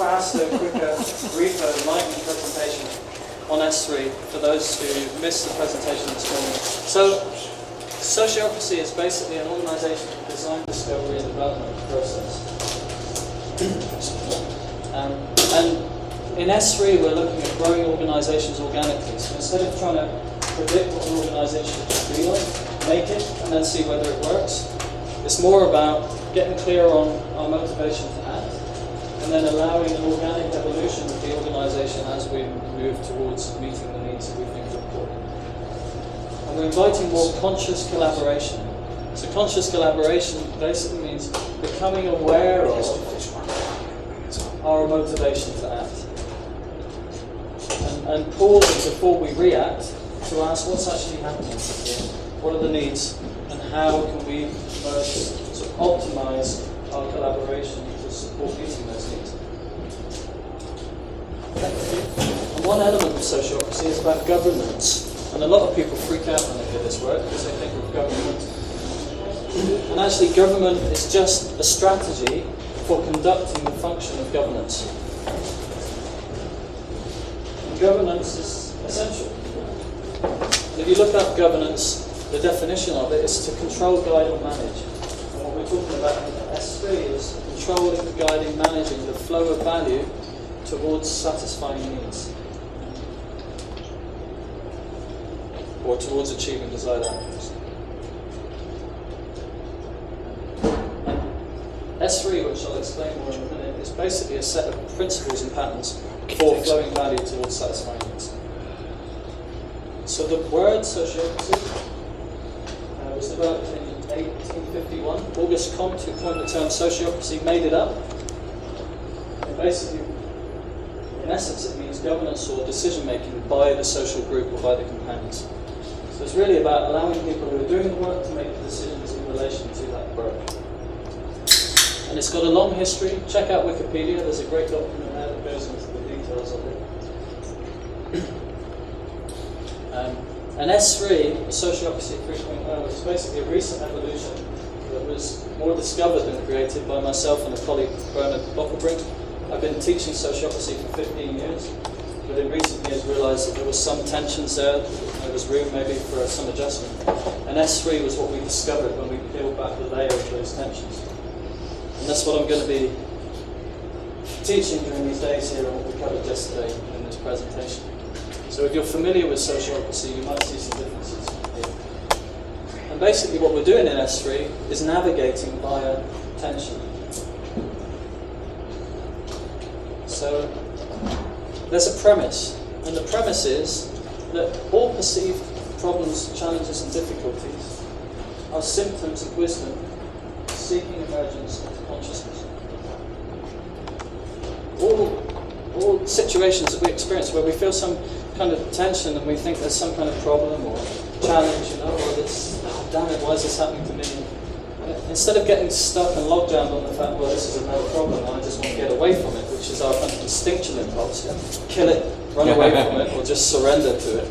faster, quicker, briefer, enlightening presentation on S3 for those who missed the presentation this morning. So, sociocracy is basically an organizational design, discovery, and development process. And in S3, we're looking at growing organizations organically. So instead of trying to predict what an organization should be like, make it, and then see whether it works, it's more about getting clear on our motivation to act, and then allowing an organic evolution of the organization as we move towards meeting the needs that we think are important. And we're inviting more conscious collaboration. So conscious collaboration basically means becoming aware of our motivation to act. And pausing before we react to ask what's actually happening here, what are the needs, and how can we most sort of optimize our collaboration to support meeting those needs. And one element of sociocracy is about governance. And a lot of people freak out when they hear this word because they think of government. And actually government is just a strategy for conducting the function of governance. And governance is essential. And if you look up governance, the definition of it is to control, guide, or manage. And what we're talking about in S3 is controlling, guiding, managing the flow of value towards satisfying needs, or towards achieving desired outcomes. S3, which I'll explain more in a minute, is basically a set of principles and patterns for flowing value towards satisfying needs. So the word sociocracy was developed in 1851. Auguste Comte, who coined the term sociocracy, made it up. And basically, in essence, it means governance or decision-making by the social group or by the companions. So it's really about allowing people who are doing the work to make the decisions in relation to that work. And it's got a long history. Check out Wikipedia. There's a great document there that goes into the details of it. And S3, Sociocracy 3.0, is basically a recent evolution that was more discovered than created by myself and a colleague, Bernard Doppelbrink. I've been teaching sociocracy for 15 years, but in recent years realised that there was some tensions there. There was room maybe for some adjustment. And S3 was what we discovered when we peeled back the layer of those tensions. And that's what I'm going to be teaching during these days here and what we covered yesterday in this presentation. So if you're familiar with sociocracy, you might see some differences here. And basically what we're doing in S3 is navigating via tension. So there's a premise, and the premise is that all perceived problems, challenges and difficulties are symptoms of wisdom seeking emergence into consciousness. All situations that we experience where we feel some kind of tension and we think there's some kind of problem or challenge, or this, oh, damn it, why is this happening to me? Instead of getting stuck and locked down on the fact, well, this is another problem, I just want to get away from it, which is our kind of instinctual impulse, kill it, run away from it, or just surrender to it,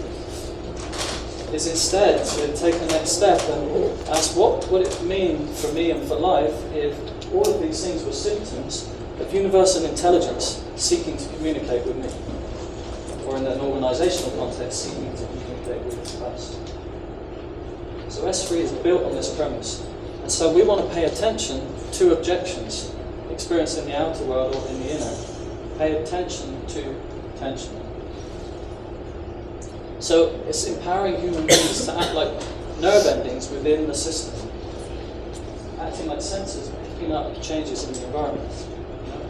is instead to take the next step and ask what would it mean for me and for life if all of these things were symptoms of universal intelligence seeking to communicate with me, or in an organizational context, seeking to communicate with its past. So S3 is built on this premise. And so we want to pay attention to objections experienced in the outer world or in the inner. Pay attention to tension. So it's empowering human beings to act like nerve endings within the system, acting like sensors, picking up changes in the environment,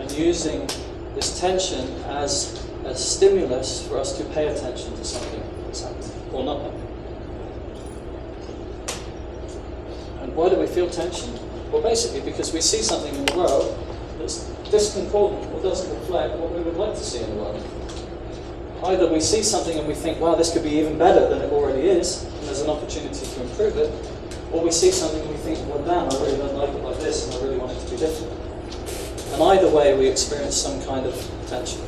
and using this tension as a stimulus for us to pay attention to something that's happening or not happening. And why do we feel tension? Well, basically because we see something in the world that's discordant or doesn't reflect what we would like to see in the world. Either we see something and we think, wow, this could be even better than it already is, and there's an opportunity to improve it, or we see something and we think, well, damn, I really don't like it like this, and I really want it to be different. And either way, we experience some kind of tension.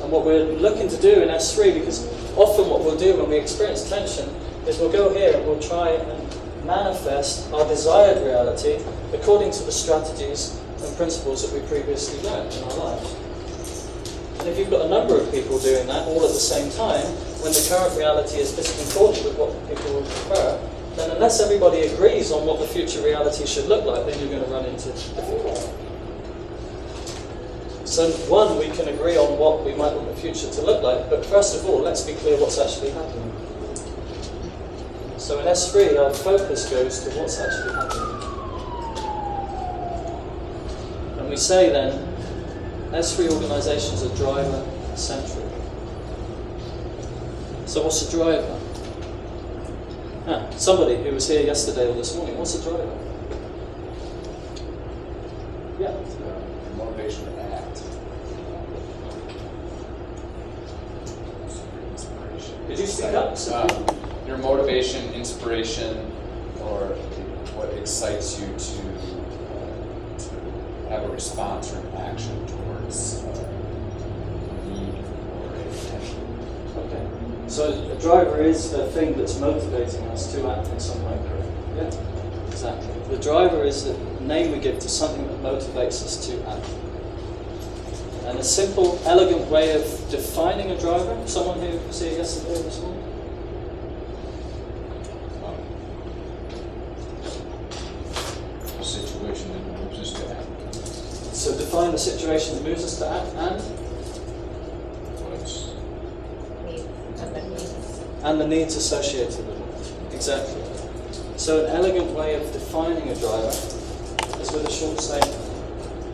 And what we're looking to do in S3, because often what we'll do when we experience tension is we'll go here and we'll try and manifest our desired reality according to the strategies and principles that we previously learned in our lives. And if you've got a number of people doing that all at the same time, when the current reality is discordant with what people would prefer, then unless everybody agrees on what the future reality should look like, then you're going to run into difficulty. So one, we can agree on what we might want the future to look like, but first of all, let's be clear what's actually happening. So in S3, our focus goes to what's actually happening. And we say then, S3 organizations are driver-centric. So what's a driver? Somebody who was here yesterday or this morning, what's a driver? Yeah. Motivation to act. Did you speak up? Your motivation, inspiration, or what excites you to have a response or an action towards a need or a potential. Okay. So a driver is the thing that's motivating us to act in some way, correct? Yeah? Exactly. The driver is the name we give to something that motivates us to act. And a simple, elegant way of defining a driver, someone who was here yesterday or this morning? A situation that moves us to act. So define the situation that moves us to act and the needs associated with it. Exactly. So an elegant way of defining a driver is with a short statement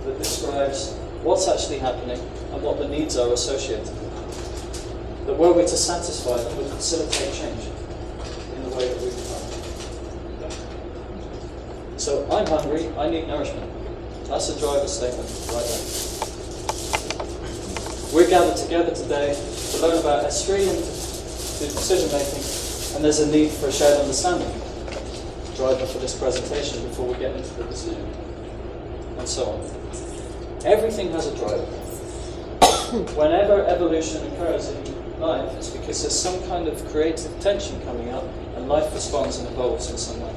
that describes what's actually happening and what the needs are associated with it. That were we to satisfy them would facilitate change in the way that we define it. So I'm hungry, I need nourishment. That's a driver statement right there. We're gathered together today to learn about S3 and to decision making, and there's a need for a shared understanding. Driver for this presentation before we get into the decision, and so on. Everything has a driver. Whenever evolution occurs in life, it's because there's some kind of creative tension coming up, and life responds and evolves in some way.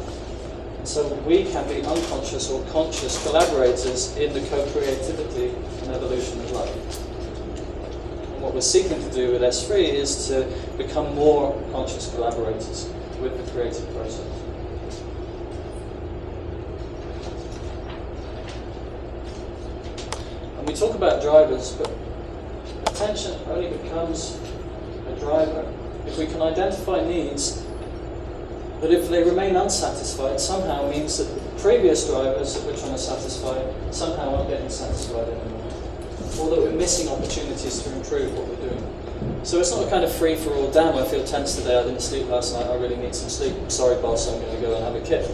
So we can be unconscious or conscious collaborators in the co-creativity and evolution of life. And what we're seeking to do with S3 is to become more conscious collaborators with the creative process. And we talk about drivers, but attention only becomes a driver if we can identify needs that, if they remain unsatisfied, somehow means that the previous drivers that we're trying to satisfy somehow aren't getting satisfied anymore, or that we're missing opportunities to improve what we're doing. So it's not a kind of free-for-all, damn, I feel tense today, I didn't sleep last night, I really need some sleep, sorry boss, I'm going to go and have a kip.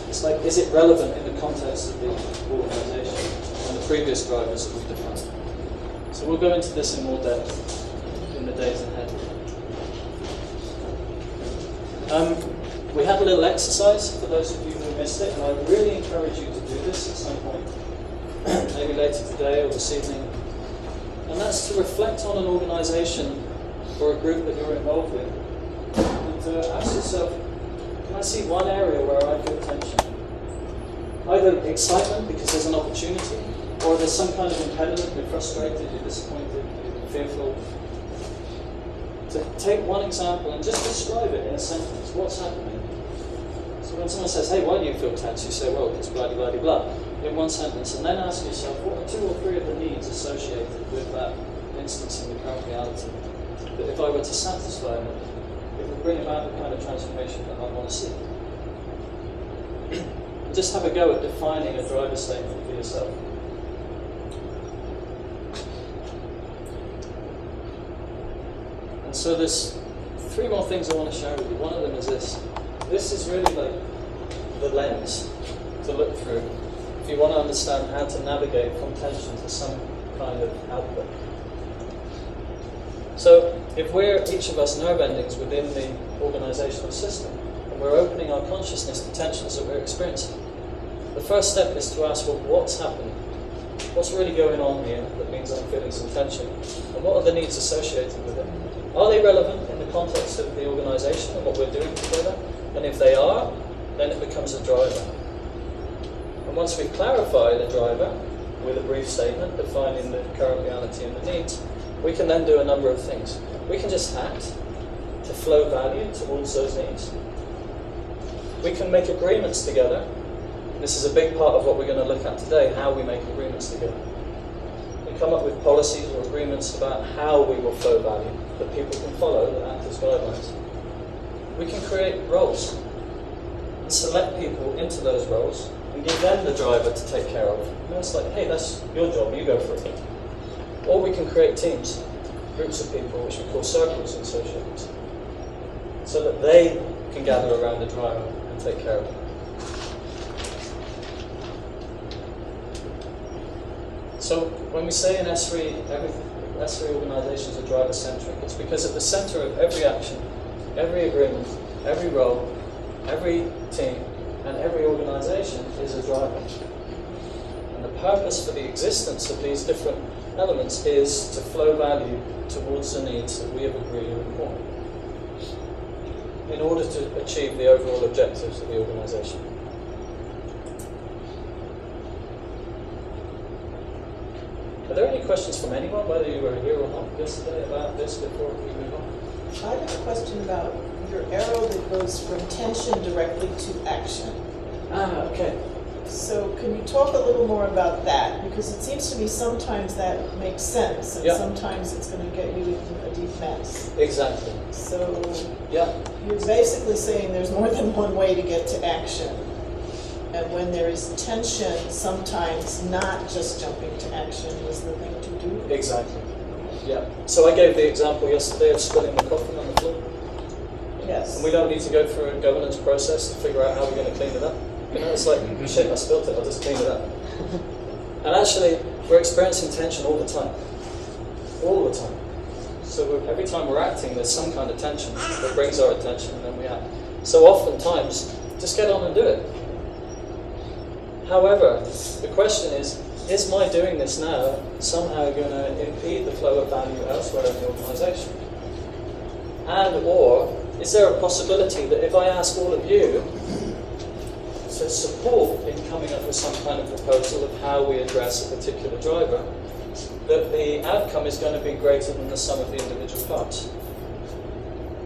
It's like, is it relevant in the context of the organisation and the previous drivers that we've defined? So we'll go into this in more depth in the days ahead. We had a little exercise for those of you who missed it, and I really encourage you to do this at some point, maybe later today or this evening. And that's to reflect on an organisation or a group that you're involved with, and to ask yourself, can I see one area where I feel tension? Either excitement because there's an opportunity, or there's some kind of impediment, you're frustrated, you're disappointed, you're fearful. To take one example and just describe it in a sentence. What's happening? So when someone says, hey, why do you feel tense? You say, well, it's blah, blah, blah, blah, in one sentence. And then ask yourself, what are 2 or 3 of the needs associated with that instance in the current reality? That if I were to satisfy them, it would bring about the kind of transformation that I want to see. Just have a go at defining a driver statement for yourself. So there's 3 more things I want to share with you. One of them is this. This is really like the lens to look through if you want to understand how to navigate from tension to some kind of output. So if we're, each of us, nerve endings within the organizational system, and we're opening our consciousness to tensions that we're experiencing, the first step is to ask, well, what's happening? What's really going on here that means I'm feeling some tension? And what are the needs associated with it? Are they relevant in the context of the organisation and what we're doing together? And if they are, then it becomes a driver. And And once we clarify the driver with a brief statement defining the current reality and the needs, we can then do a number of things. We can just act to flow value towards those needs. We can make agreements together. This is a big part of what we're going to look at today, how we make agreements together. We come up with policies or agreements about how we will flow value that people can follow, that act as guidelines. We can create roles and select people into those roles and give them the driver to take care of. And it's like, hey, that's your job, you go for it. Or we can create teams, groups of people, which we call circles in sociology, so that they can gather around the driver and take care of it. So when we say in S3, S3 organizations are driver-centric, it's because at the center of every action, every agreement, every role, every team, and every organization is a driver. And the purpose for the existence of these different elements is to flow value towards the needs that we have agreed are important in order to achieve the overall objectives of the organization. Are there any questions from anyone, whether you were here or not yesterday, about this before we move on? I have a question about your arrow that goes from tension directly to action. Okay. So can you talk a little more about that? Because it seems to me sometimes that makes sense, and Yeah. sometimes it's going to get you in a deep mess. Exactly. So Yeah. you're basically saying there's more than one way to get to action. And when there is tension, sometimes not just jumping to action is the thing to do. Exactly. Yeah. So I gave the example yesterday of spilling the coffee on the floor. Yes. And we don't need to go through a governance process to figure out how we're going to clean it up. You know, it's like, shit, I spilled it, I'll just clean it up. And actually, we're experiencing tension all the time. All the time. So every time we're acting, there's some kind of tension that brings our attention and then we act. So oftentimes, just get on and do it. However, the question is my doing this now somehow going to impede the flow of value elsewhere in the organisation? And or, is there a possibility that if I ask all of you to support in coming up with some kind of proposal of how we address a particular driver, that the outcome is going to be greater than the sum of the individual parts?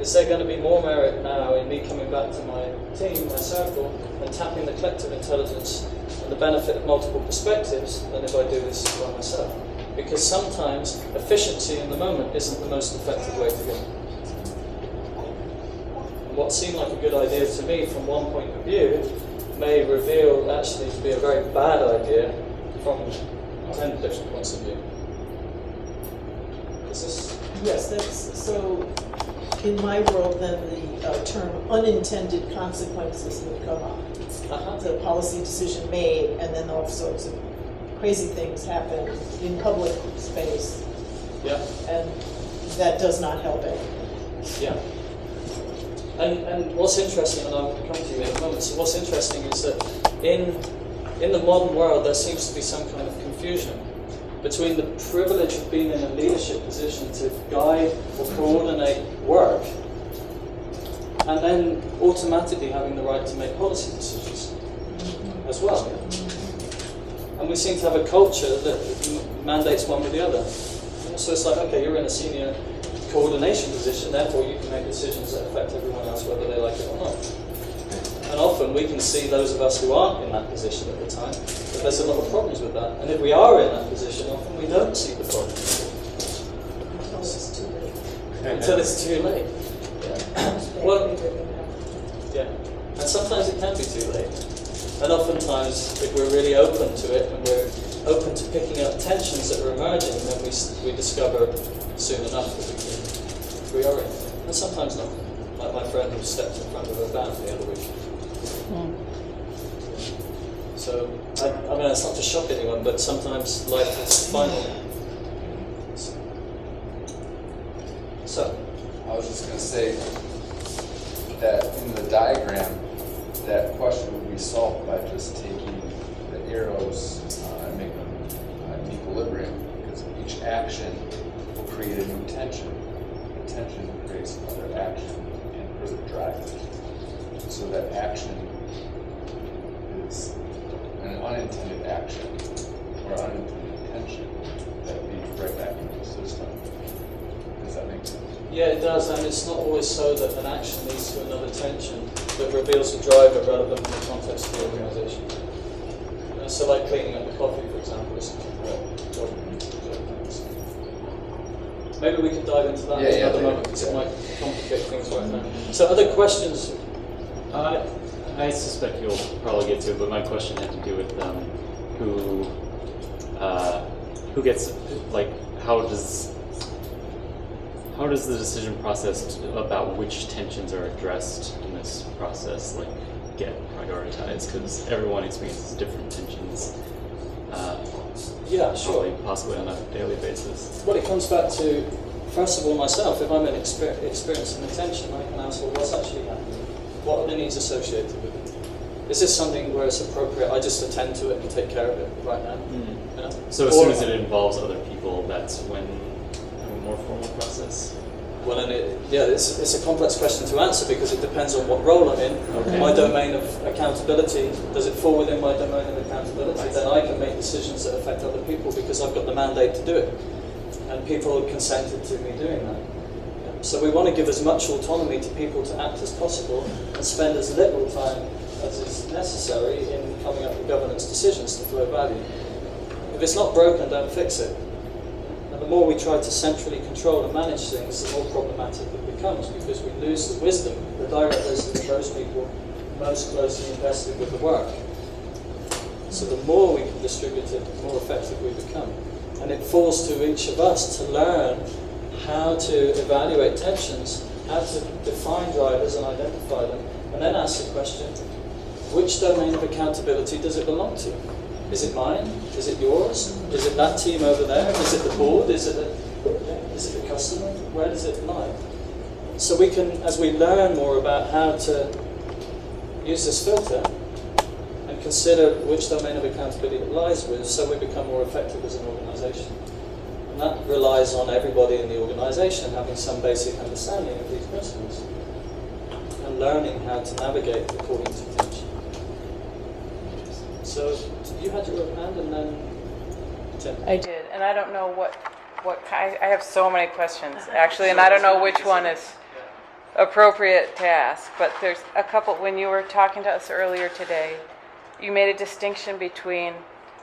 Is there going to be more merit now in me coming back to my team, my circle, and tapping the collective intelligence and the benefit of multiple perspectives than if I do this by myself? Because sometimes efficiency in the moment isn't the most effective way to go. And what seemed like a good idea to me from one point of view may reveal actually to be a very bad idea from 10 different points of view. Is this? Yes, that's so. In my world, then the term unintended consequences would come up. The policy decision made, and then all sorts of crazy things happen in public space, Yeah. and that does not help it. Yeah. And what's interesting, and I'll come to you in a moment, so what's interesting is that in the modern world there seems to be some kind of confusion between the privilege of being in a leadership position to guide or coordinate work and then automatically having the right to make policy decisions as well. And we seem to have a culture that mandates one with the other. So it's like, okay, you're in a senior coordination position, therefore you can make decisions that affect everyone else whether they like it or not. And often we can see those of us who aren't in that position at the time, that there's a lot of problems with that. And if we are in that position, often we don't see the problem. Until it's too late. Until it's too late. Well, yeah. And sometimes it can be too late. And oftentimes, if we're really open to it, and we're open to picking up tensions that are emerging, then we discover soon enough that we are in it. And sometimes not. Like my friend who stepped in front of a van the other week. So, I mean, it's not to shock anyone, but sometimes life is final. So, I was just going to say that in the diagram, that question would be solved by just taking the arrows and make them in equilibrium, because each action will create a new tension. The tension creates another action and further drive it. So that action is an unintended action or unintended intention that leads right back into the system. Does that make sense? Yeah, it does, and it's not always so that an action leads to another tension that reveals a driver relevant in the context of the organisation. So like cleaning up the coffee, for example, is a job. Maybe we can dive into that in another moment because it might complicate things right now. So other questions? I suspect you'll probably get to it, but my question had to do with who gets, like, how does the decision process about which tensions are addressed in this process, like, get prioritized? Because everyone experiences different tensions. Yeah, sure. Possibly on a daily basis. Well, it comes back to, first of all, myself. If I'm experiencing a tension, I can ask, well, what's actually happening? What are the needs associated with it? Is this something where it's appropriate I just attend to it and take care of it right now? Mm. You know? So as soon as it involves other people, that's when a more formal process? Well, and it's a complex question to answer because it depends on what role I'm in. Okay. My domain of accountability, does it fall within my domain of accountability? Then I can make decisions that affect other people because I've got the mandate to do it. And people have consented to me doing that. So we want to give as much autonomy to people to act as possible and spend as little time as is necessary in coming up with governance decisions to flow value. If it's not broken, don't fix it. And the more we try to centrally control and manage things, the more problematic it becomes because we lose the wisdom, the direct wisdom of those people most closely invested with the work. So the more we can distribute it, the more effective we become. And it falls to each of us to learn how to evaluate tensions, how to define drivers and identify them, and then ask the question, which domain of accountability does it belong to? Is it mine? Is it yours? Is it that team over there? Is it the board? Is it the customer? Where does it lie? So we can, as we learn more about how to use this filter and consider which domain of accountability it lies with, so we become more effective as an organisation. And that relies on everybody in the organisation having some basic understanding of these principles and learning how to navigate according to tension. So you had your hand and then Tim. I did, and I don't know what I have so many questions actually, and I don't know which one is appropriate to ask. But there's a couple. When you were talking to us earlier today, you made a distinction between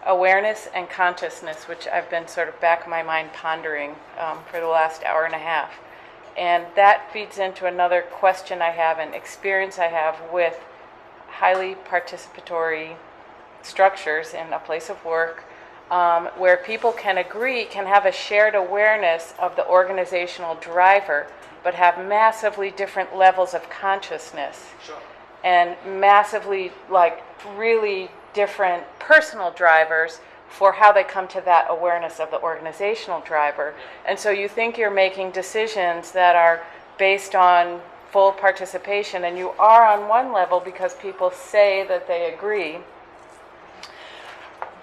awareness and consciousness, which I've been sort of back of my mind pondering for the last hour and a half, and that feeds into another question I have and experience I have with highly participatory structures in a place of work where people can have a shared awareness of the organizational driver, but have massively different levels of consciousness. Sure. And massively, like, really different personal drivers for how they come to that awareness of the organizational driver. And so you think you're making decisions that are based on full participation, and you are on one level because people say that they agree.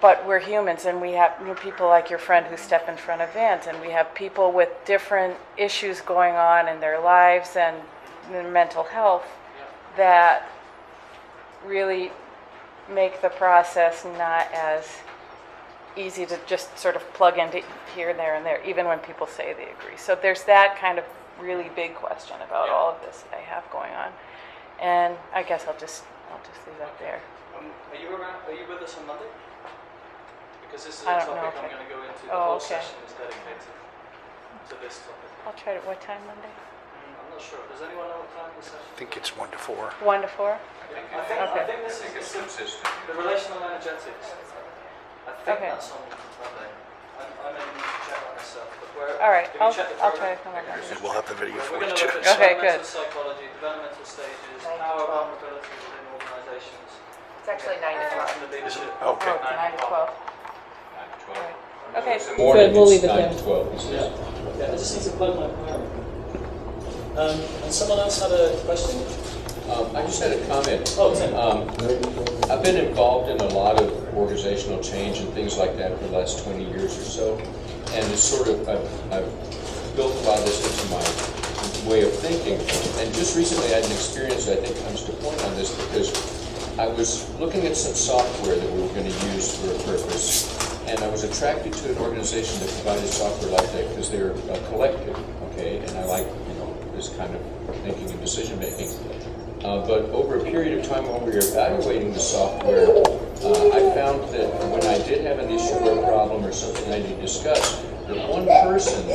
But we're humans, and we have people like your friend who step in front of vans, and we have people with different issues going on in their lives and their mental health that really make the process not as easy to just sort of plug into here, there, and there, even when people say they agree. So there's that kind of really big question about all of this that I have going on. And I guess I'll just leave that there. Are you with us on Monday? Because this is I a don't know topic if I'm I- going to go into. The Oh, whole okay. session is dedicated to this topic. I'll try to, what time Monday? I'm not sure. Does anyone know what time the session? I think it's 1 to 4. 1 to 4? I think this is consistent. the relational energetics. I think Okay. that's on Monday. I may need to check that myself. But we're, All right, have you I'll checked the try program? to come up with And we'll have the video We're for going you to too. look at Okay, environmental good. psychology, developmental stages, power vulnerability within organizations, It's actually 9 to 12. and the leadership. Oh, Okay. it's 9 to 12. Okay. Good, we'll leave it there. 9 to 12. Yeah, I just need to plug my power. And someone else had a question? I just had a comment. Oh, Tim. I've been involved in a lot of organizational change and things like that for the last 20 years or so, and it's sort of, I've built a lot of this into my way of thinking. And just recently I had an experience that I think comes to point on this, because I was looking at some software that we were going to use for a purpose, and I was attracted to an organization that provided software like that because they're a collective, okay, and I like, this kind of thinking and decision making. But over a period of time when we were evaluating the software, I found that when I did have an issue or a problem or something I need to discuss, that one person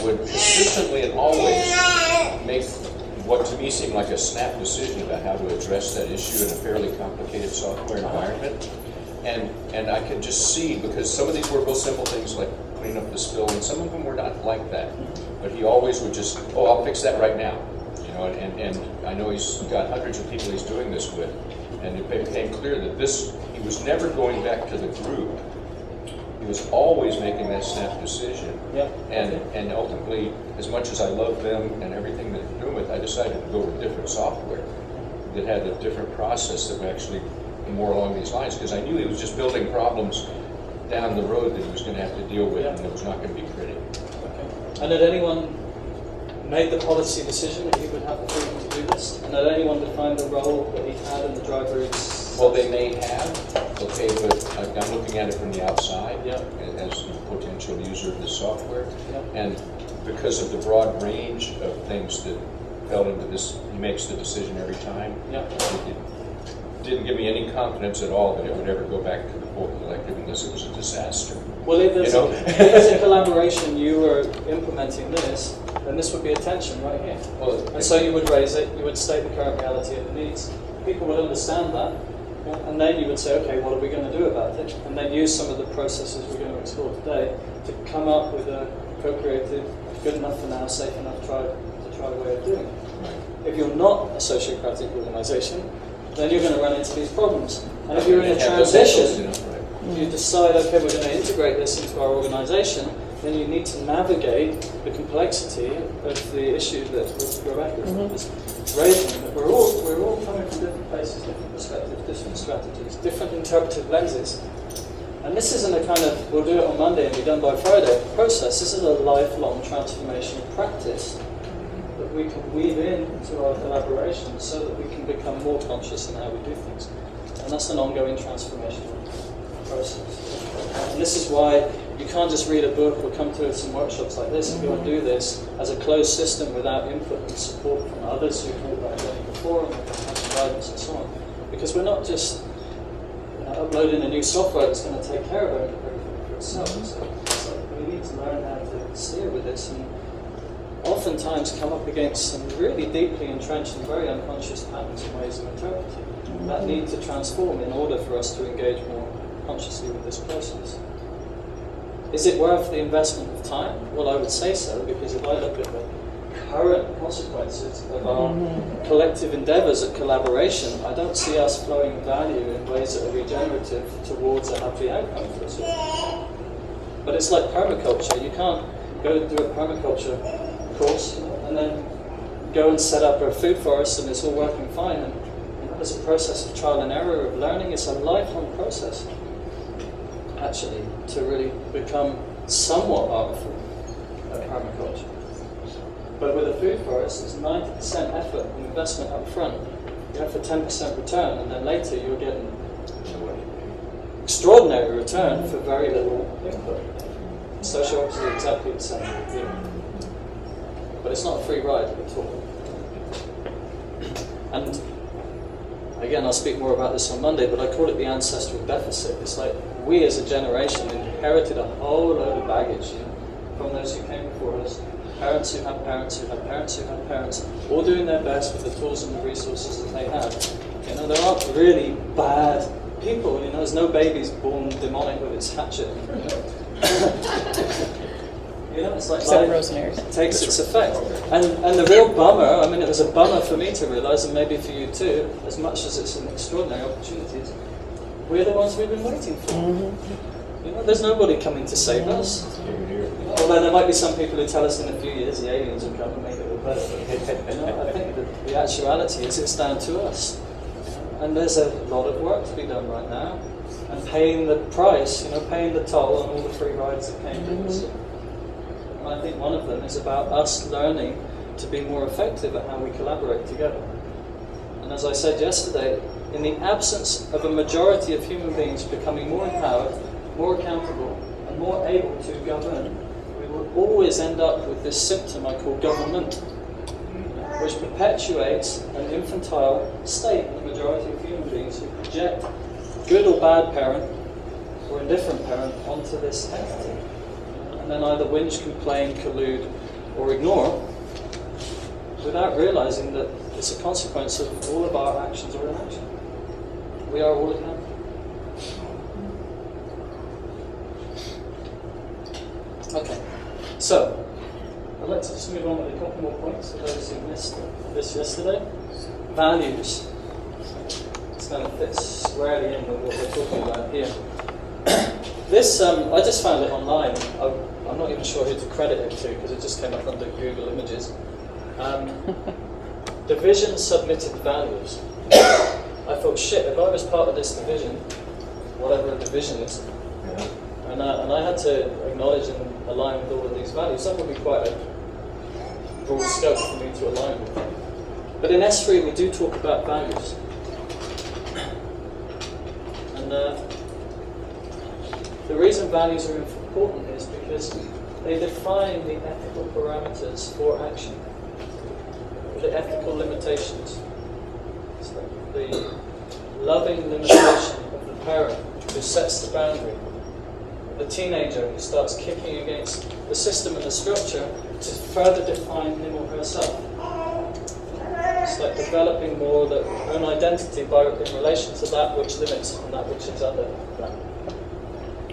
would consistently and always make what to me seemed like a snap decision about how to address that issue in a fairly complicated software environment. And I could just see, because some of these were real simple things like clean up the spill, and some of them were not like that. But he always would just, oh, I'll fix that right now. And I know he's got hundreds of people he's doing this with, and it became clear that he was never going back to the group. He was always making that snap decision. Yeah. And ultimately, as much as I love them and everything that they're doing with, I decided to go with different software that had a different process that were actually more along these lines, because I knew he was just building problems down the road that he was going to have to deal with, and it was not going to be pretty. Okay. And had anyone made the policy decision that he would have the freedom to do this? And had anyone defined the role that he had in the driver? Well, they may have, okay, but I'm looking at it from the outside, Yeah. as a potential user of the software. Yeah. And because of the broad range of things that fell into this, he makes the decision every time. Yeah. It didn't give me any confidence at all that it would ever go back to the full collective unless it was a disaster. Well, if there's, if there's a collaboration, you were implementing this, then this would be a tension right here. Well, And so you would raise it, you would state the current reality of the needs. People would understand that, yeah, and then you would say, okay, what are we going to do about it? And then use some of the processes we're going to explore today to come up with a co-creative, good enough for now, safe enough try way of doing it. right. If you're not a sociocratic organisation, then you're going to run into these problems. And if you're in a Have those transition, echoes, right. if you decide, okay, we're going to integrate this into our organisation, then you need to navigate the complexity of the issue that Rebecca was raising. That we're all coming from different places, different perspectives, different strategies, different interpretive lenses. And this isn't a kind of, we'll do it on Monday and be done by Friday process. This is a lifelong transformational practice that we can weave into our collaboration so that we can become more conscious in how we do things. And that's an ongoing transformational process. And this is why you can't just read a book or come to some workshops like this and go and do this as a closed system without input and support from others who've thought about it before and have guidance and so on. Because we're not just uploading a new software that's going to take care of everything for itself. So we need to learn how to steer with this, and oftentimes come up against some really deeply entrenched and very unconscious patterns and ways of interpreting that need to transform in order for us to engage more consciously with this process. Is it worth the investment of time? Well, I would say so, because if I look at the current consequences of our collective endeavours at collaboration, I don't see us flowing value in ways that are regenerative towards a happy outcome for us all. But it's like permaculture. You can't go and do a permaculture course and then go and set up a food forest and it's all working fine. And there's a process of trial and error, of learning. It's a lifelong process, actually, to really become somewhat artful at permaculture. But with a food forest, it's 90% effort and investment up front. You have a 10% return, and then later you're getting extraordinary return for very little input. Social ops is exactly the same. But it's not a free ride at all. And again, I'll speak more about this on Monday, but I call it the ancestral deficit. It's like we as a generation inherited a whole load of baggage, from those who came before us. Parents who have parents who have parents who have parents, all doing their best with the tools and the resources that they have. There aren't really bad people. There's no babies born demonic with its hatchet. It's like Except life Rosemary's. takes its effect. And the real bummer, it was a bummer for me to realise, and maybe for you too, as much as it's an extraordinary opportunity, we're the ones we've been waiting for. There's nobody coming to save us. Although there might be some people who tell us in a few years the aliens will come and make it all better. I think that the actuality is it's down to us. And there's a lot of work to be done right now. And paying the price, paying the toll on all the free rides that came with us. And I think one of them is about us learning to be more effective at how we collaborate together. And as I said yesterday, in the absence of a majority of human beings becoming more empowered, more accountable, and more able to govern, we will always end up with this symptom I call government, which perpetuates an infantile state in the majority of human beings who project good or bad parent or indifferent parent onto this entity. And then either whinge, complain, collude, or ignore without realizing that it's a consequence of all of our actions or inaction. We are all accountable. Okay, so I'd like to just move on with a couple more points for those who missed this yesterday. Values. This kind of fits squarely in with what we're talking about here. This, I just found it online. I'm not even sure who to credit it to because it just came up under Google Images. Division submitted values. I thought, shit, if I was part of this division, whatever a division is, and I had to acknowledge and align with all of these values, that would be quite a broad scope for me to align with. But in S3 we do talk about values. And the reason values are important is because they define the ethical parameters for action, the ethical limitations. It's like the loving limitation of the parent who sets the boundary, the teenager who starts kicking against the system and the structure to further define him or herself. It's like developing more their own identity in relation to that which limits and that which is under that.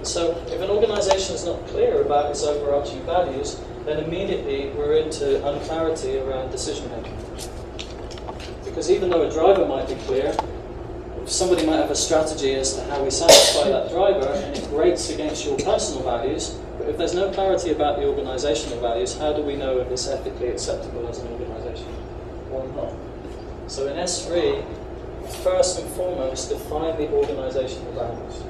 So if an organisation is not clear about its overarching values, then immediately we're into unclarity around decision making. Because even though a driver might be clear, somebody might have a strategy as to how we satisfy that driver, and it grates against your personal values, but if there's no clarity about the organisational values, how do we know if it's ethically acceptable as an organisation or not? So in S3, first and foremost, define the organisational values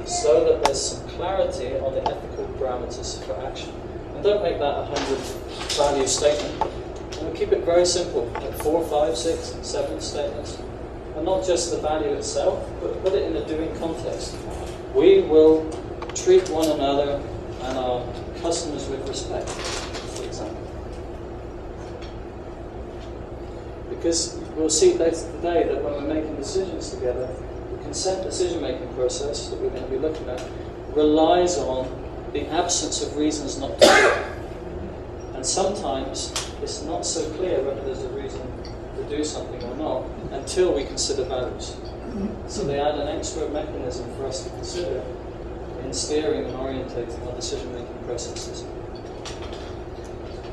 so that there's some clarity on the ethical parameters for action. And don't make that a 100-value statement. And keep it very simple, like 4, 5, 6, 7 statements. And not just the value itself, but put it in a doing context. We will treat one another and our customers with respect, for example. Because we'll see later today that when we're making decisions together, the consent decision-making process that we're going to be looking at relies on the absence of reasons not to do it. And sometimes it's not so clear whether there's a reason to do something or not until we consider values. So they add an extra mechanism for us to consider in steering and orientating our decision-making processes.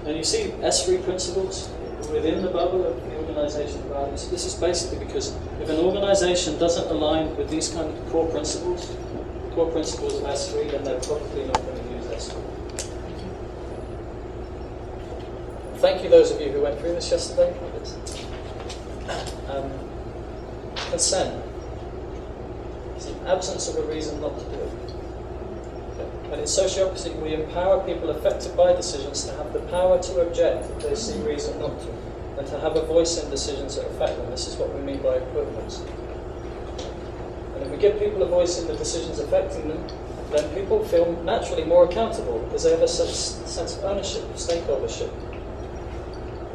And you see S3 principles within the bubble of the organisation values. This is basically because if an organisation doesn't align with these kind of core principles of S3, then they're probably not going to use S3. Thank you those of you who went through this yesterday. Consent. It's the absence of a reason not to do it. Okay. And in sociopathy, we empower people affected by decisions to have the power to object if they see reason not to, and to have a voice in decisions that affect them. This is what we mean by equivalence. And if we give people a voice in the decisions affecting them, then people feel naturally more accountable because they have a sense of ownership, stakeholdership.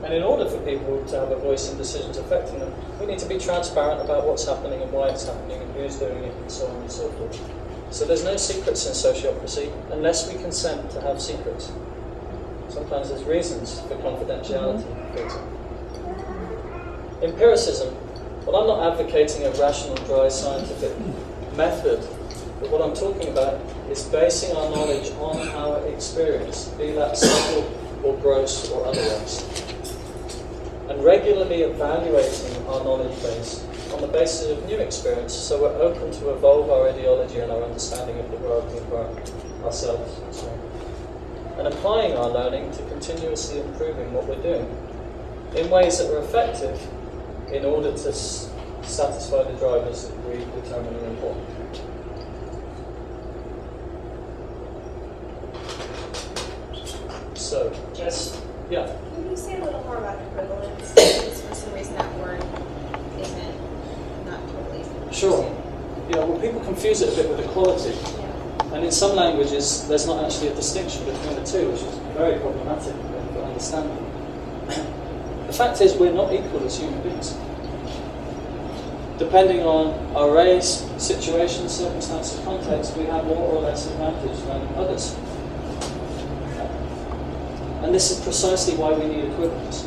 And in order for people to have a voice in decisions affecting them, we need to be transparent about what's happening and why it's happening and who's doing it and so on and so forth. So there's no secrets in sociocracy unless we consent to have secrets. Sometimes there's reasons for confidentiality, for example. Empiricism. Well, I'm not advocating a rational, dry, scientific method, but what I'm talking about is basing our knowledge on our experience, be that subtle or gross or otherwise. And regularly evaluating our knowledge base on the basis of new experience, so we're open to evolve our ideology and our understanding of the world, the environment, ourselves, and so on. And applying our learning to continuously improving what we're doing in ways that are effective in order to satisfy the drivers that we determine are important. So, yes, yeah. Can you say a little more about equivalence? Because for some reason that word confuse it a bit with equality. And in some languages, there's not actually a distinction between the two, which is very problematic for understanding. The fact is, we're not equal as human beings. Depending on our race, situation, circumstance, and context, we have more or less advantage than others. And this is precisely why we need equivalence.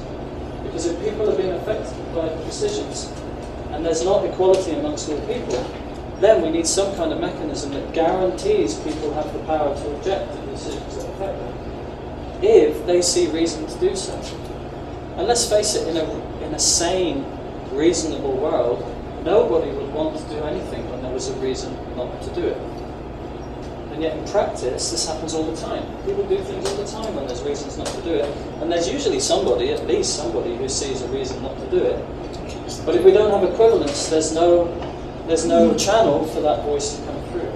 Because if people are being affected by decisions, and there's not equality amongst all people, then we need some kind of mechanism that guarantees people have the power to object to decisions that affect them, if they see reason to do so. And let's face it, in a sane, reasonable world, nobody would want to do anything when there was a reason not to do it. And yet in practice, this happens all the time. People do things all the time when there's reasons not to do it. And there's usually somebody, at least somebody, who sees a reason not to do it. But if we don't have equivalence, there's no channel for that voice to come through.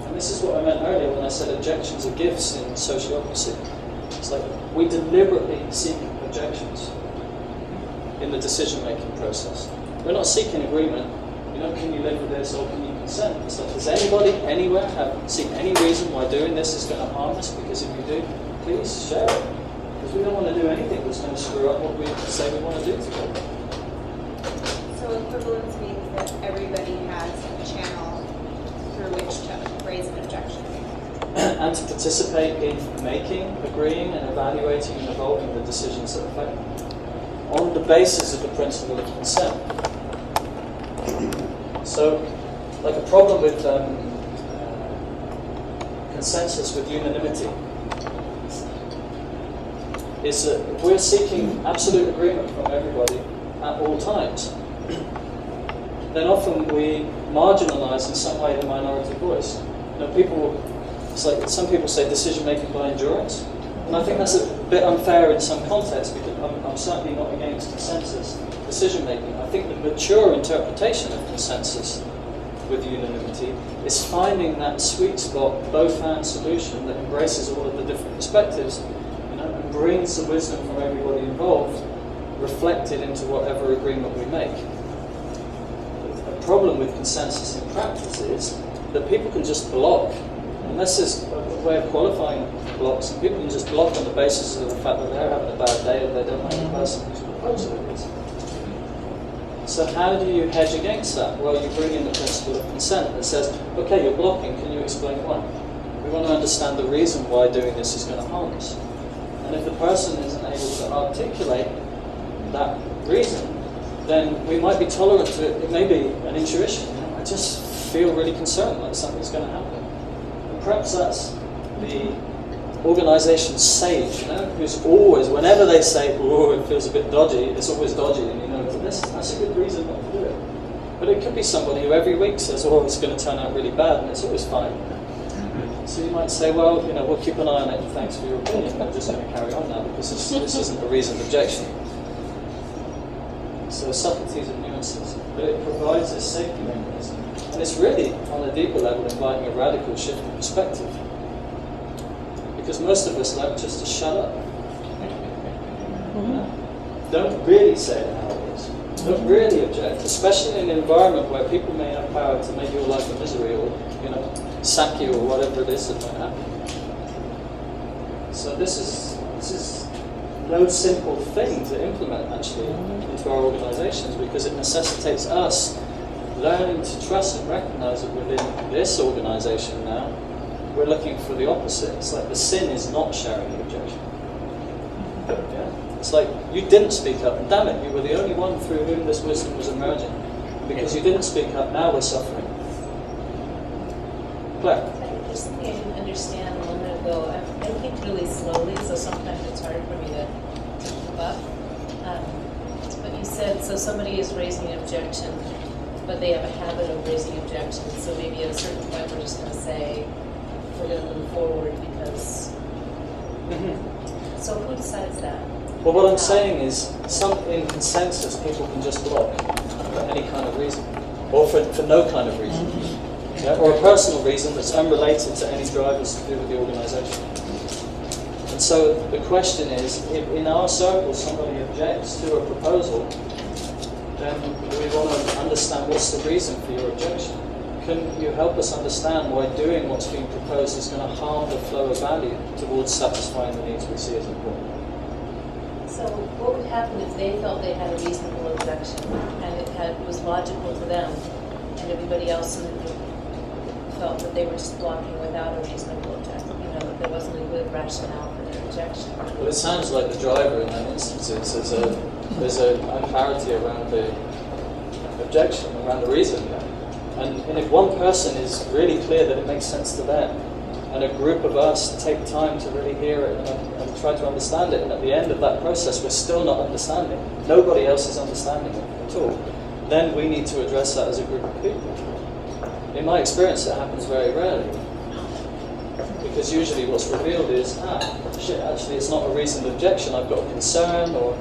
And this is what I meant earlier when I said objections are gifts in sociocracy. It's like we deliberately seek objections in the decision-making process. We're not seeking agreement. Can you live with this or can you consent? It's like, does anybody anywhere see any reason why doing this is going to harm us? Because if you do, please share it. Because we don't want to do anything that's going to screw up what we say we want to do together. So equivalence means that everybody has a channel through which to raise an objection. And to participate in making, agreeing, and evaluating and evolving the decisions that affect them on the basis of the principle of consent. So, like a problem with consensus, with unanimity, is that if we're seeking absolute agreement from everybody at all times, then often we marginalize in some way the minority voice. It's like some people say decision making by endurance, and I think that's a bit unfair in some contexts, because I'm certainly not against consensus decision making. I think the mature interpretation of consensus with unanimity is finding that sweet spot, both-hand solution that embraces all of the different perspectives, and brings the wisdom from everybody involved reflected into whatever agreement we make. A problem with consensus in practice is that people can just block, unless there's a way of qualifying blocks, and people can just block on the basis of the fact that they're having a bad day or they don't like the person who's proposed it. So how do you hedge against that? Well, you bring in the principle of consent that says, okay, you're blocking, can you explain why? We want to understand the reason why doing this is going to harm us. And if the person isn't able to articulate that reason, then we might be tolerant to it. It may be an intuition. I just feel really concerned like something's going to happen. And perhaps that's the organization's sage, who's always, whenever they say, oh, it feels a bit dodgy, it's always dodgy, and that's a good reason not to do it. But it could be somebody who every week says, oh, it's going to turn out really bad, and it's always fine. So you might say, well, we'll keep an eye on it, thanks for your opinion, I'm just going to carry on now, because this isn't a reasoned objection. So subtleties and nuances, but it provides a safety mechanism. And it's really, on a deeper level, inviting a radical shift in perspective. Because most of us like just to shut up. Don't really say it how it is. Don't really object, especially in an environment where people may have power to make your life a misery or, sack you or whatever it is that might happen. So this is no simple thing to implement actually into our organizations, because it necessitates us learning to trust and recognize that within this organization now, we're looking for the opposite. It's like the sin is not sharing the objection. Yeah? It's like you didn't speak up, and damn it, you were the only one through whom this wisdom was emerging. Because you didn't speak up, now we're suffering. Claire? There's something I didn't understand a moment ago. I think really slowly, so sometimes it's hard for me to keep up. But you said, so somebody is raising an objection, but they have a habit of raising objections, so maybe at a certain point we're just going to say, we're going to move forward because... So who decides that? Well, what I'm saying is, in consensus, people can just block for any kind of reason, or for no kind of reason, or a personal reason that's unrelated to any drivers to do with the organisation. And so the question is, if in our circle somebody objects to a proposal, then we want to understand what's the reason for your objection. can you help us understand why doing what's being proposed is going to harm the flow of value towards satisfying the needs we see as important? So what would happen if they felt they had a reasonable objection and it was logical to them, and everybody else in the group felt that they were just blocking without a reasonable objection, that there wasn't a good rationale for their objection? Well, it sounds like the driver in that instance is there's a clarity around the objection, around the reason. And if one person is really clear that it makes sense to them, and a group of us take time to really hear it and try to understand it, and at the end of that process we're still not understanding, nobody else is understanding it at all, then we need to address that as a group of people. In my experience, it happens very rarely. Because usually what's revealed is, shit, actually it's not a reasoned objection, I've got a concern, or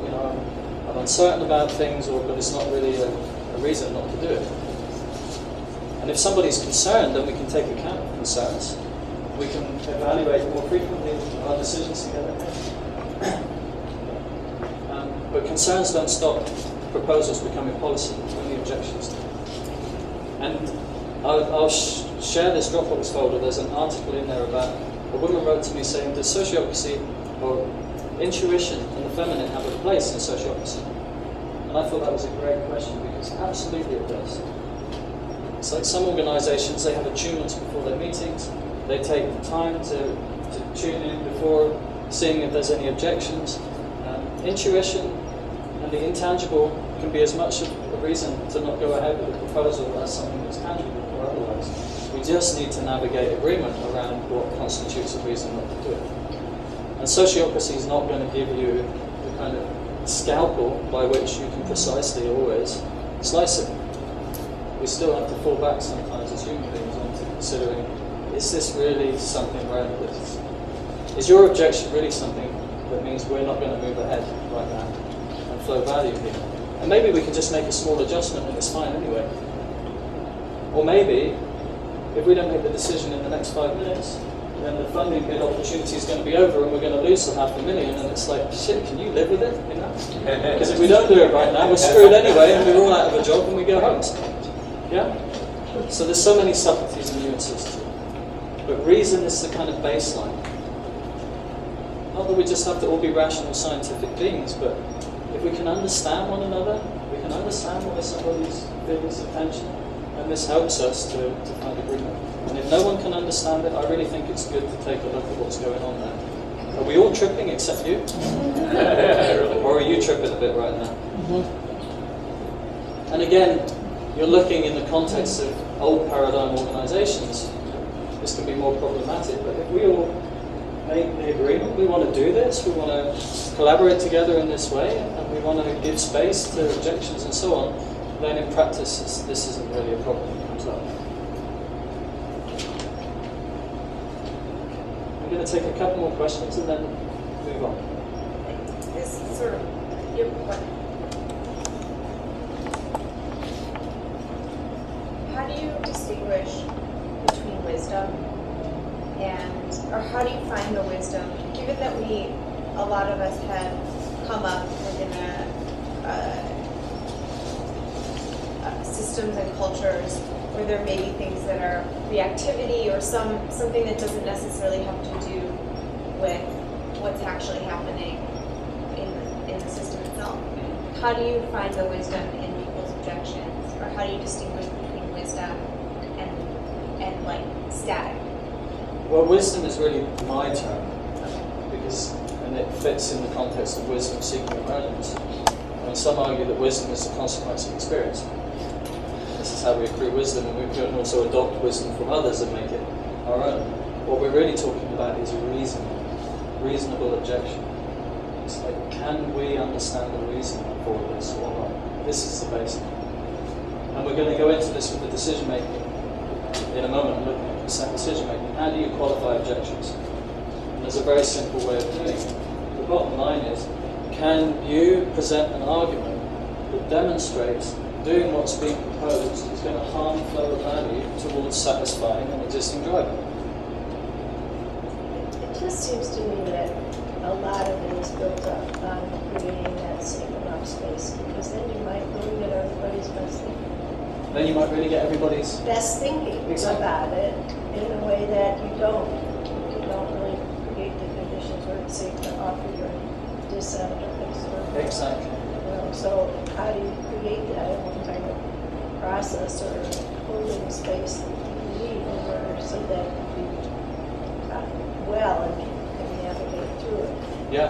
I'm uncertain about things, but it's not really a reason not to do it. And if somebody's concerned, then we can take account of concerns. We can evaluate more frequently our decisions together. But concerns don't stop proposals becoming policy, only objections do. And I'll share this Dropbox folder. There's an article in there about, a woman wrote to me saying, does sociocracy or intuition and the feminine have a place in sociocracy? And I thought that was a great question, because absolutely it does. It's like some organizations, they have attunements before their meetings. They take time to tune in before seeing if there's any objections. Intuition and the intangible can be as much a reason to not go ahead with a proposal as something that's tangible or otherwise. We just need to navigate agreement around what constitutes a reason not to do it. And sociocracy is not going to give you the kind of scalpel by which you can precisely always slice it. We still have to fall back sometimes as human beings onto considering, is this really something relevant? Is your objection really something that means we're not going to move ahead right now and flow value here? And maybe we can just make a small adjustment and it's fine anyway. Or maybe, if we don't make the decision in the next 5 minutes, then the funding bid opportunity is going to be over and we're going to lose the $500,000, and it's like, shit, can you live with it? Because if we don't do it right now, we're screwed anyway and we're all out of a job and we go home. Yeah? So there's so many subtleties and nuances to it. But reason is the kind of baseline. Not that we just have to all be rational scientific beings, but if we can understand one another, we can understand why somebody's feelings of tension, and this helps us to find agreement. And if no one can understand it, I really think it's good to take a look at what's going on there. Are we all tripping except you? Or are you tripping a bit right now? And again, you're looking in the context of old paradigm organizations, this can be more problematic, but if we all make the agreement, we want to do this, we want to collaborate together in this way, and we want to give space to objections and so on, then in practice this isn't really a problem that comes up. I'm going to take a couple more questions and then move on. This is sort of your point. How do you distinguish between wisdom and, or how do you find the wisdom, given that a lot of us have come up within systems and cultures where there may be things that are reactivity or something that doesn't necessarily have to do with what's actually happening in the system itself. How do you find the wisdom in people's objections, or how do you distinguish between wisdom and like static? Well, wisdom is really my term, and it fits in the context of wisdom seeking emergence. I mean, some argue that wisdom is the consequence of experience. This is how we accrue wisdom, and we can also adopt wisdom from others and make it our own. What we're really talking about is reasonable objection. It's like, can we understand the reason for this or not? This is the basic. And we're going to go into this with the decision making in a moment. I'm looking at consent decision making. How do you qualify objections? And there's a very simple way of doing it. The bottom line is, can you present an argument that demonstrates doing what's being proposed is going to harm flow of value towards satisfying an existing driver? It just seems to me that a lot of it is built up on creating that safe enough space, because then you might believe that everybody's best thinking. then you might really get everybody's. best thinking Exactly. about it in a way that you don't really create the conditions where it's safe to offer your dissent or concern. Exactly. So how do you create that in one kind of process or holding space that you need in order so that you well and can navigate through it? Yeah,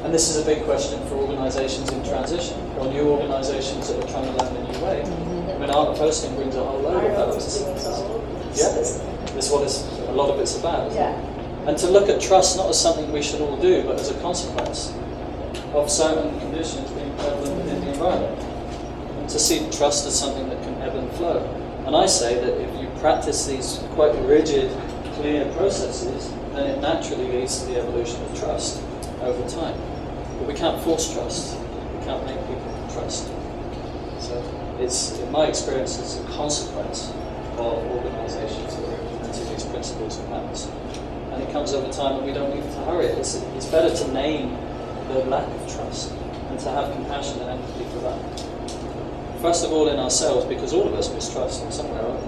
and this is a big question for organisations in transition, or new organisations that are trying to learn a new way. I mean, art posting brings a whole load of Our that. hosting is all over the Yeah, system. this is what a lot of it's about. Isn't it? Yeah. And to look at trust not as something we should all do, but as a consequence of certain conditions being prevalent within the environment. And to see trust as something that can ebb and flow. And I say that if you practice these quite rigid, clear processes, then it naturally leads to the evolution of trust over time. But we can't force trust. We can't make people trust. So it's, in my experience, it's a consequence of organisations that are implementing these principles and patterns. And it comes over time, and we don't need to hurry it. It's better to name the lack of trust and to have compassion and empathy for that. First of all, in ourselves, because all of us mistrust in somewhere or other.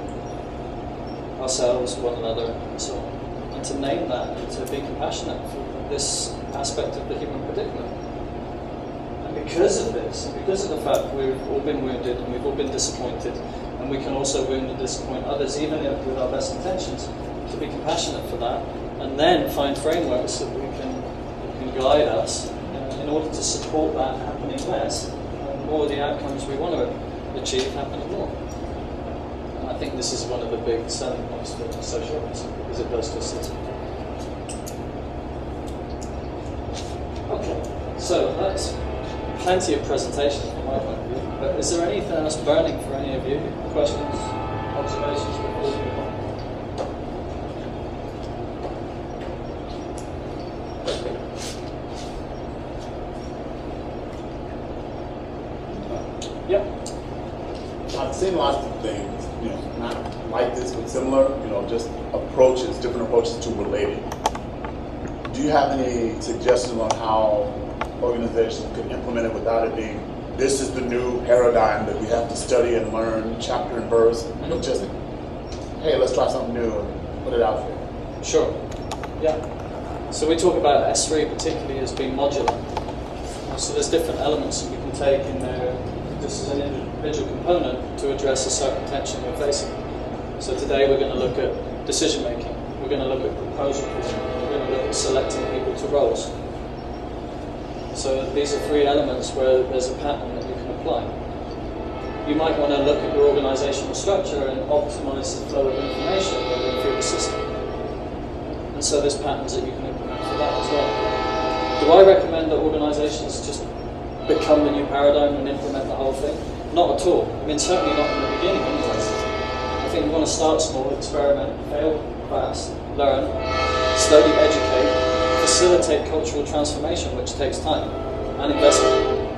Ourselves, one another, and so on. And to name that and to be compassionate for this aspect of the human predicament. And because of this, and because of the fact we've all been wounded and we've all been disappointed, and we can also wound and disappoint others, even with our best intentions, to be compassionate for that, and then find frameworks that can guide us in order to support that happening less, and more of the outcomes we want to achieve happening more. And I think this is one of the big selling points for sociology, because it does just it. Okay, so that's plenty of presentation from my point of view, but is there anything else burning for any of you? Questions, observations before we move on? Yep. I've seen lots of things, not like this, but similar, just approaches, different approaches to relating. Do you have any suggestions on how organizations could implement it without it being, this is the new paradigm that we have to study and learn chapter and verse, but just, hey, let's try something new and put it out there? Sure. Yeah. So we talk about S3 particularly as being modular. So there's different elements that we can take in there just as an individual component to address a certain tension we're facing. So today we're going to look at decision making. We're going to look at proposal making. We're going to look at selecting people to roles. So these are three elements where there's a pattern that you can apply. You might want to look at your organizational structure and optimize the flow of information within through the system. And so there's patterns that you can implement for that as well. Do I recommend that organizations just become the new paradigm and implement the whole thing? Not at all. I mean, certainly not in the beginning anyway. I think we want to start small, experiment, fail fast, learn, slowly educate, facilitate cultural transformation, which takes time and investment.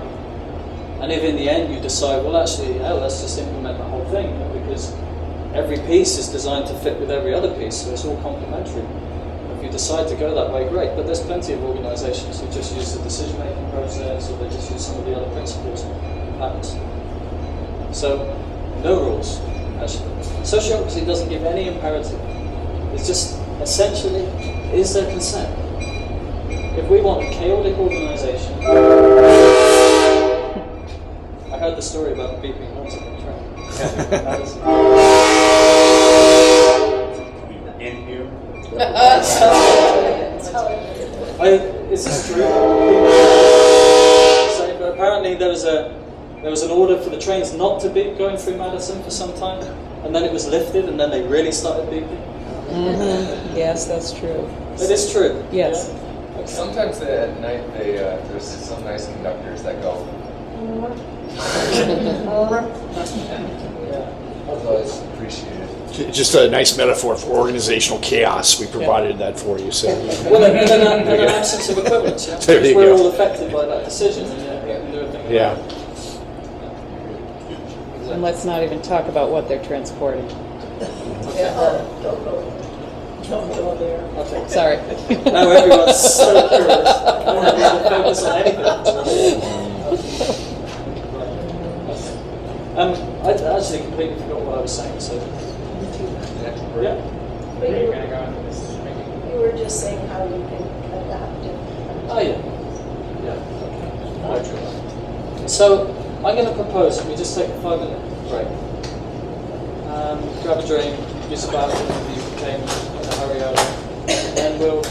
And if in the end you decide, well, actually, hell, let's just implement the whole thing, because every piece is designed to fit with every other piece, so it's all complementary. If you decide to go that way, great, but there's plenty of organizations who just use the decision-making process, or they just use some of the other principles and patterns. So, no rules, actually. Sociocracy doesn't give any imperative. It's just, essentially, is there consent? If we want a chaotic organization, I heard the story about beeping horns on the train. In here? Is this true? So, but apparently there was an order for the trains not to beep going through Madison for some time, and then it was lifted, and then they really started beeping. Yes, that's true. It is true. Yes. Yeah. Sometimes at night there's some nice conductors that go. Otherwise, appreciate it. Just a nice metaphor for organizational chaos. We provided that for you. So. Well, then an absence of equivalence, yeah? There Because you we're go. all affected by that decision, and yet we can do a thing Yeah. about it. And let's not even talk about what they're transporting. Don't go there. Okay. Sorry. Now everyone's so curious. I want to focus on anything. I actually completely forgot what I was saying, so, yeah. But Are you you, gonna go into decision making? you were just saying how you can adopt it. Oh, yeah. Yeah, okay. So, I'm going to propose that we just take a 5-minute break. Grab a drink, use the bathroom if you came in a hurry over, and then we'll